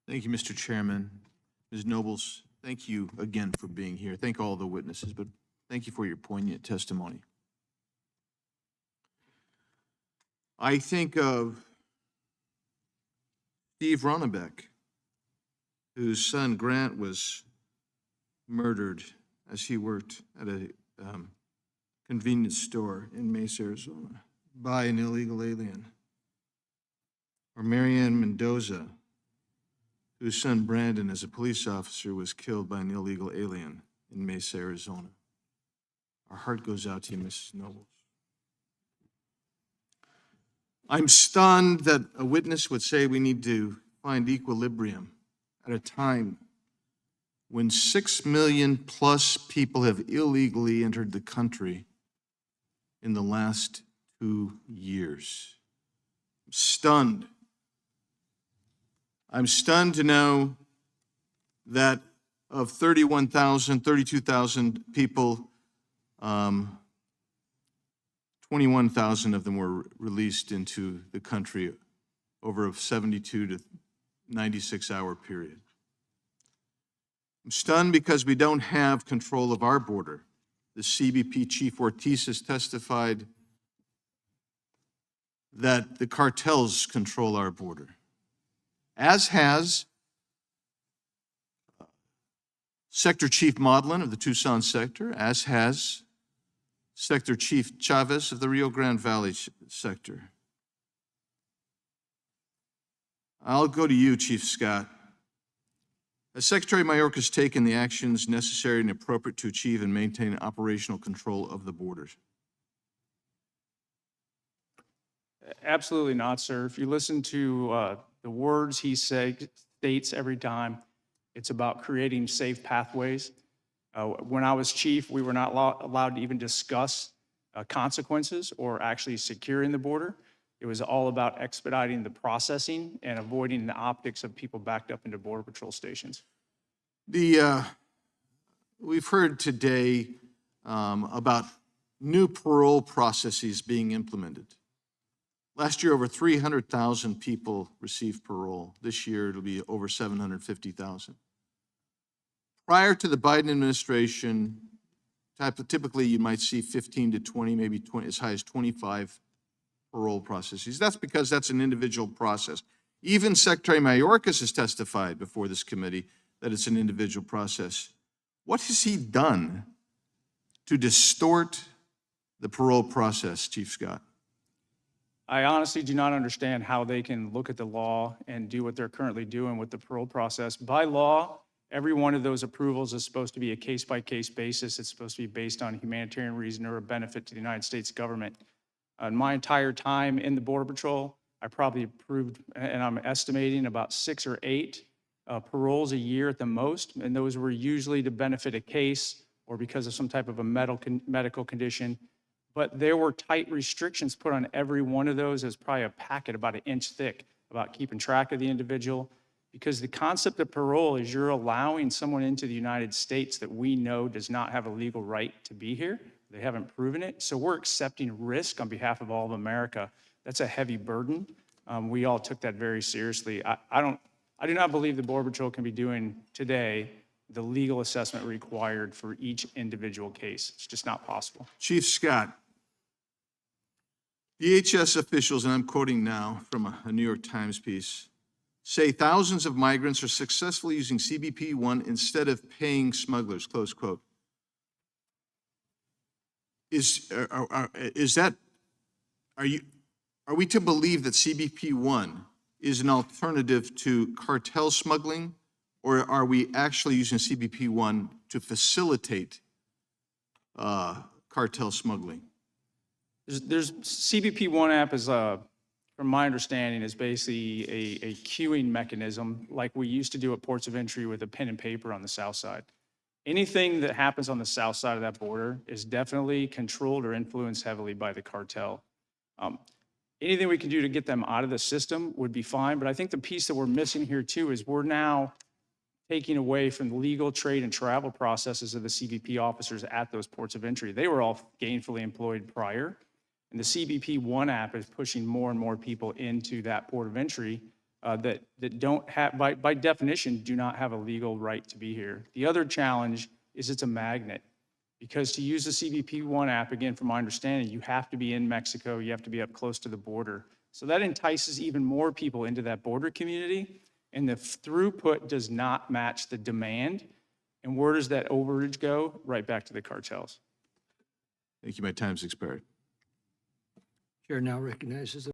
Thank you, Mr. Chairman. Ms. Nobles, thank you again for being here. Thank all the witnesses, but thank you for your poignant testimony. I think of Steve Ronnebeck, whose son Grant was murdered as he worked at a convenience store in Mesa, Arizona, by an illegal alien. Or Marianne Mendoza, whose son Brandon, as a police officer, was killed by an illegal alien in Mesa, Arizona. Our heart goes out to you, Mrs. Nobles. I'm stunned that a witness would say we need to find equilibrium at a time when 6 million plus people have illegally entered the country in the last 2 years. I'm stunned. I'm stunned to know that of 32,000 people, 21,000 of them were released into the country over a 72 to 96-hour period. I'm stunned because we don't have control of our border. The CBP Chief Ortiz has testified that the cartels control our border, as has Sector Chief Modlin of the Tucson sector, as has Sector Chief Chavez of the Rio Grande Valley sector. I'll go to you, Chief Scott. Has Secretary Mayorkas taken the actions necessary and appropriate to achieve and maintain operational control of the borders? Absolutely not, sir. If you listen to the words he states every time, it's about creating safe pathways. When I was chief, we were not allowed to even discuss consequences or actually securing the border. It was all about expediting the processing and avoiding the optics of people backed up into Border Patrol stations. We've heard today about new parole processes being implemented. Last year, over 300,000 people received parole. This year, it'll be over 750,000. Prior to the Biden administration, typically you might see 15 to 20, maybe 20, as high as 25 parole processes. That's because that's an individual process. Even Secretary Mayorkas has testified before this committee that it's an individual process. What has he done to distort the parole process, Chief Scott? I honestly do not understand how they can look at the law and do what they're currently doing with the parole process. By law, every one of those approvals is supposed to be a case-by-case basis. It's supposed to be based on humanitarian reason or a benefit to the United States government. In my entire time in the Border Patrol, I probably approved, and I'm estimating, about 6 or 8 paroles a year at the most, and those were usually to benefit a case or because of some type of a medical condition. But there were tight restrictions put on every one of those. It was probably a packet about 1 inch thick about keeping track of the individual, because the concept of parole is you're allowing someone into the United States that we know does not have a legal right to be here. They haven't proven it. So we're accepting risk on behalf of all of America. That's a heavy burden. We all took that very seriously. I do not believe the Border Patrol can be doing today the legal assessment required for each individual case. It's just not possible. Chief Scott, DHS officials, and I'm quoting now from a New York Times piece, say thousands of migrants are successfully using CBP1 instead of paying smugglers, close quote. Are we to believe that CBP1 is an alternative to cartel smuggling, or are we actually using CBP1 to facilitate cartel smuggling? There's CBP1 app is, from my understanding, is basically a queuing mechanism like we used to do at ports of entry with a pen and paper on the south side. Anything that happens on the south side of that border is definitely controlled or influenced heavily by the cartel. Anything we can do to get them out of the system would be fine, but I think the piece that we're missing here too is we're now taking away from the legal trade and travel processes of the CBP officers at those ports of entry. They were all gainfully employed prior, and the CBP1 app is pushing more and more people into that port of entry that don't have, by definition, do not have a legal right to be here. The other challenge is it's a magnet. Because to use the CBP1 app, again, from my understanding, you have to be in Mexico, you have to be up close to the border. So that entices even more people into that border community, and the throughput does not match the demand. And where does that overage go? Right back to the cartels. Thank you. My time's expired. Chair now recognizes